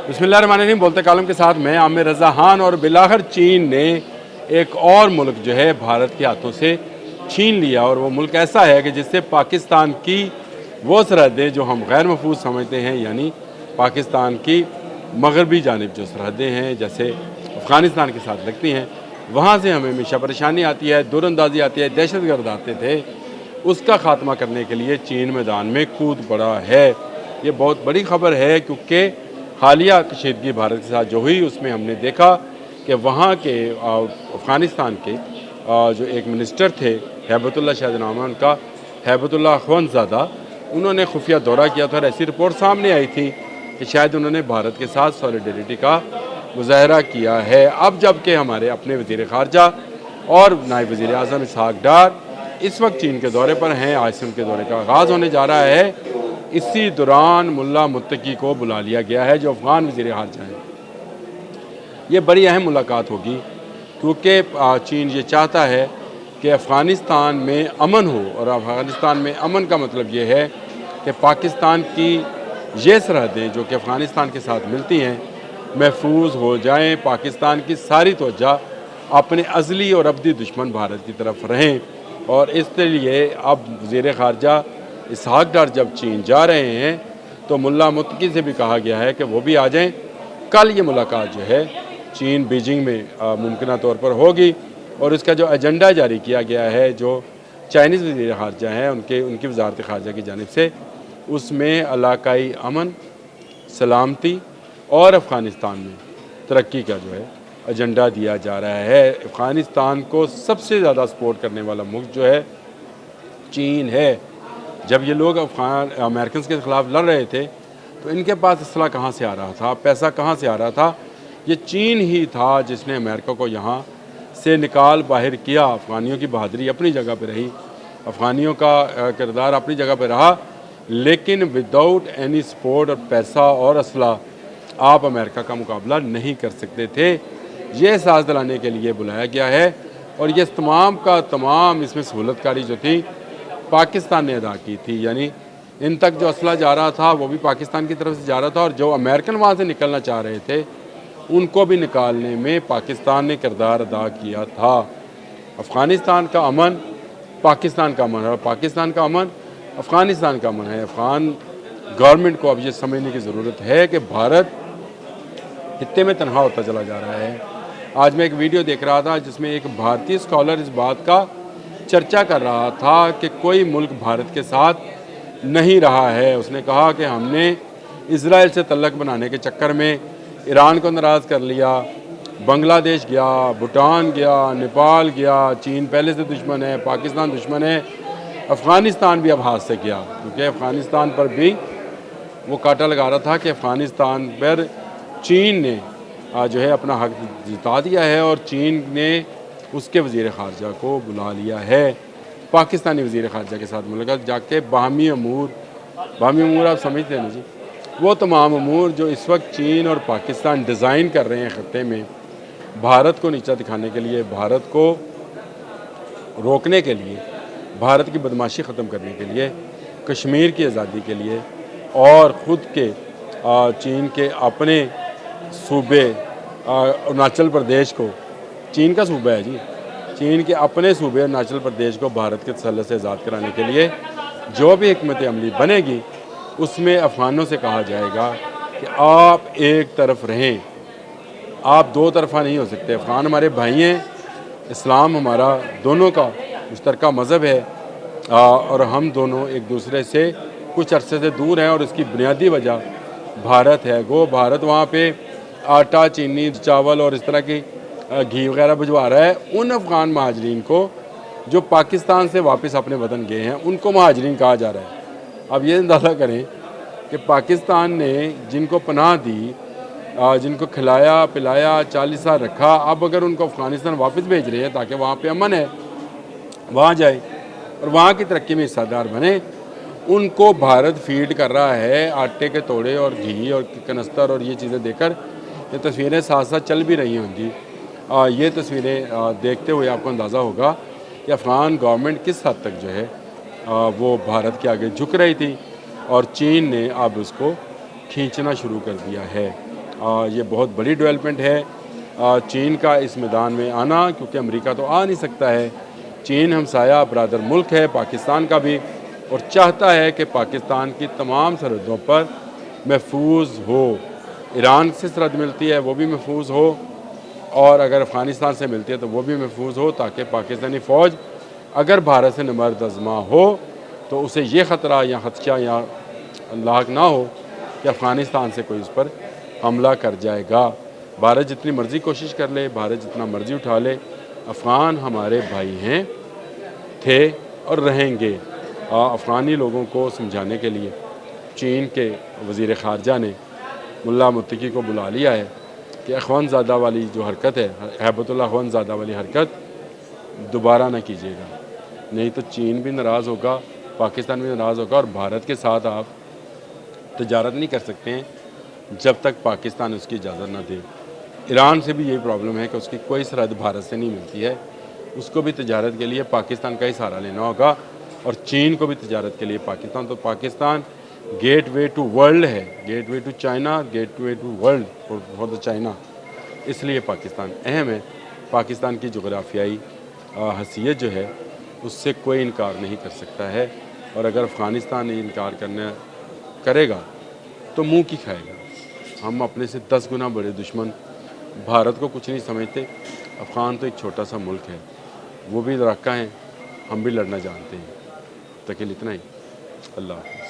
बिस्मिल्लाहिर्रहमानिर्रहीम। बोलते कालम के साथ मैं आमिर रज़ा खान। और बिलाखिर चीन ने एक और मुल्क जो है भारत के हाथों से छीन लिया, और वो मुल्क ऐसा है कि जिससे पाकिस्तान की वो सरहदें जो हम गैर महफूज समझते हैं, यानी पाकिस्तान की मगरबी जानिब जो सरहदें हैं जैसे अफ़गानिस्तान के साथ लगती हैं, वहाँ से हमें हमेशा परेशानी आती है, दूरअंदाजी आती है, दहशतगर्द आते थे। उसका ख़ात्मा करने के लिए चीन मैदान में कूद पड़ा है। ये बहुत बड़ी खबर है, क्योंकि हालिया कशीदगी भारत के साथ जो हुई उसमें हमने देखा कि वहाँ के अफ़गानिस्तान के जो एक मिनिस्टर थे हैबतुल्लाह शायद नाम है उनका, हैबतुल्लाह अखवंदज़ादा, उन्होंने खुफिया दौरा किया था और ऐसी रिपोर्ट सामने आई थी कि शायद उन्होंने भारत के साथ सॉलिडरिटी का मुज़ाहरा किया है। अब जबकि हमारे अपने वज़ीर ख़ारजा और नायब वज़ीर आज़म इसहाक़ डार इस वक्त चीन के दौरे पर हैं, आज से उनके दौरे का आगाज़ होने जा रहा है। इसी दौरान मुल्ला मुत्तकी को बुला लिया गया है जो अफ़गान वज़ीर ख़ारजा हैं। ये बड़ी अहम मुलाकात होगी, क्योंकि चीन ये चाहता है कि अफ़गानिस्तान में अमन हो, और अफ़गानिस्तान में अमन का मतलब ये है कि पाकिस्तान की ये सरहदें जो कि अफ़गानिस्तान के साथ मिलती हैं महफूज हो जाएं, पाकिस्तान की सारी तवज्जो अपने अज़ली और अबदी दुश्मन भारत की तरफ रहें। और इसके लिए अब वज़ीर ख़ारजा इसहाक़ डार जब चीन जा रहे हैं तो मुल्ला मुत्तकी से भी कहा गया है कि वो भी आ जाएं। कल ये मुलाकात जो है चीन बीजिंग में मुमकिन तौर पर होगी, और इसका जो एजेंडा जारी किया गया है जो चाइनीज़ वज़ीर ख़ारजा हैं उनकी वज़ारत ख़ारजा की जानिब से, उसमें इलाकाई अमन, सलामती और अफ़गानिस्तान में तरक्की का जो है एजेंडा दिया जा रहा है। अफ़गानिस्तान को सबसे ज़्यादा सपोर्ट करने वाला मुल्क जो है चीन है। जब ये लोग अमेरिकन के ख़िलाफ़ लड़ रहे थे तो इनके पास असला कहाँ से आ रहा था, पैसा कहाँ से आ रहा था? ये चीन ही था जिसने अमेरिका को यहाँ से निकाल बाहर किया। अफ़गानियों की बहादुरी अपनी जगह पर रही, अफ़गानियों का किरदार अपनी जगह पर रहा, लेकिन विदाउट एनी सपोर्ट और पैसा और असला आप अमेरिका का मुकाबला नहीं कर सकते थे। ये एहसास दिलाने के लिए बुलाया गया है, और ये तमाम का तमाम इसमें सहूलतकारी जो थी पाकिस्तान ने अदा की थी। यानी इन तक जो असला जा रहा था वो भी पाकिस्तान की तरफ से जा रहा था, और जो अमेरिकन वहाँ से निकलना चाह रहे थे उनको भी निकालने में पाकिस्तान ने किरदार अदा किया था। अफ़गानिस्तान का अमन पाकिस्तान का अमन है, और पाकिस्तान का अमन अफ़गानिस्तान का अमन है। अफ़गान गवर्नमेंट को अब ये समझने की ज़रूरत है कि भारत खित्ते में तनहा होता चला जा रहा है। आज मैं एक वीडियो देख रहा था जिसमें एक भारतीय स्कॉलर इस बात का चर्चा कर रहा था कि कोई मुल्क भारत के साथ नहीं रहा है। उसने कहा कि हमने इज़राइल से तल्लक बनाने के चक्कर में ईरान को नाराज़ कर लिया, बांग्लादेश गया, भूटान गया, नेपाल गया, चीन पहले से दुश्मन है, पाकिस्तान दुश्मन है, अफ़गानिस्तान भी अब हाथ से गया, क्योंकि अफ़गानिस्तान पर भी वो काटा लगा रहा था कि अफ़गानिस्तान पर चीन ने जो है अपना हक जिता दिया है, और चीन ने उसके वज़ीर ख़ारजा को बुला लिया है। पाकिस्तानी वज़ीर ख़ारजा के साथ मुलाकात जाके बाहमी अमूर आप समझते हैं ना जी, वो तमाम अमूर जो इस वक्त चीन और पाकिस्तान डिज़ाइन कर रहे हैं ख़त्े में, भारत को नीचा दिखाने के लिए, भारत को रोकने के लिए, भारत की बदमाशी ख़त्म करने के लिए, कश्मीर की आज़ादी के लिए, और ख़ुद के चीन के अपने सूबे अरुणाचल प्रदेश को, चीन का सूबा है जी, चीन के अपने सूबे अरुणाचल प्रदेश को भारत के तसल्लुत से आज़ाद कराने के लिए जो भी हिकमत अमली बनेगी उसमें अफ़गानों से कहा जाएगा कि आप एक तरफ रहें, आप दो तरफ़ा नहीं हो सकते। अफ़गान हमारे भाई हैं, इस्लाम हमारा दोनों का मुश्तरका मज़हब है, और हम दोनों एक दूसरे से कुछ अरसे से दूर हैं, और इसकी बुनियादी वजह भारत है। गो भारत वहाँ पे आटा, चीनी, चावल और इस तरह की घी वगैरह भिजवा रहा है। उन अफ़गान महाजरीन को जो पाकिस्तान से वापस अपने वतन गए हैं उनको महाजरीन कहा जा रहा है। अब ये अंदाज़ा करें कि पाकिस्तान ने जिनको पनाह दी, जिनको खिलाया पिलाया, 40 साल रखा, अब अगर उनको अफ़गानिस्तान वापस भेज रहे हैं ताकि वहाँ पे अमन है, वहाँ जाए और वहाँ की तरक्की में हिस्सेदार बने, उनको भारत फीड कर रहा है आटे के तोड़े और घी और कनस्तर और ये चीज़ें देकर। ये तस्वीरें साथ साथ चल भी रही होंगी। ये तस्वीरें देखते हुए आपको अंदाज़ा होगा कि अफ़गान गवर्नमेंट किस हद तक जो है वो भारत के आगे झुक रही थी, और चीन ने अब उसको खींचना शुरू कर दिया है। یہ بہت بڑی ڈیولپمنٹ ہے چین کا اس میدان میں آنا، کیونکہ امریکہ تو آ نہیں سکتا ہے۔ چین ہمسایہ برادر ملک ہے پاکستان کا بھی، اور چاہتا ہے کہ پاکستان کی تمام سرحدوں پر محفوظ ہو۔ ایران سے سرحد ملتی ہے وہ بھی محفوظ ہو، اور اگر افغانستان سے ملتی ہے تو وہ بھی محفوظ ہو، تاکہ پاکستانی فوج اگر بھارت سے نبرد ازما ہو تو اسے یہ خطرہ یا خدشہ یا لاحق نہ ہو کہ افغانستان سے کوئی اس پر حملہ کر جائے گا۔ بھارت جتنی مرضی کوشش کر لے، بھارت جتنا مرضی اٹھا لے، افغان ہمارے بھائی ہیں، تھے اور رہیں گے۔ افغانی لوگوں کو سمجھانے کے لیے چین کے وزیر خارجہ نے ملا متقی کو بلا لیا ہے کہ اخوان زادہ والی جو حرکت ہے، ہیبت اللہ اخوان زادہ والی حرکت دوبارہ نہ کیجیے گا، نہیں تو چین بھی ناراض ہوگا، پاکستان بھی ناراض ہوگا، اور بھارت کے ساتھ آپ تجارت نہیں کر سکتے ہیں جب تک پاکستان اس کی اجازت نہ دے۔ ایران سے بھی یہی پرابلم ہے کہ اس کی کوئی سرحد بھارت سے نہیں ملتی ہے، اس کو بھی تجارت کے لیے پاکستان کا ہی سہارا لینا ہوگا، اور چین کو بھی تجارت کے لیے پاکستان۔ تو Pakistan gateway to world ہے، gateway to China, gateway to world for the China, اس لیے پاکستان اہم ہے۔ پاکستان کی جغرافیائی حیثیت جو ہے اس سے کوئی انکار نہیں کر سکتا ہے، اور اگر افغانستان انکار کرے گا تو منہ کی کھائے گا۔ ہم اپنے سے 10 گنا بڑے دشمن بھارت کو کچھ نہیں سمجھتے، افغان تو ایک چھوٹا سا ملک ہے، وہ بھی لڑکا ہیں، ہم بھی لڑنا جانتے ہیں۔ تکل اتنا ہی، اللہ حافظ۔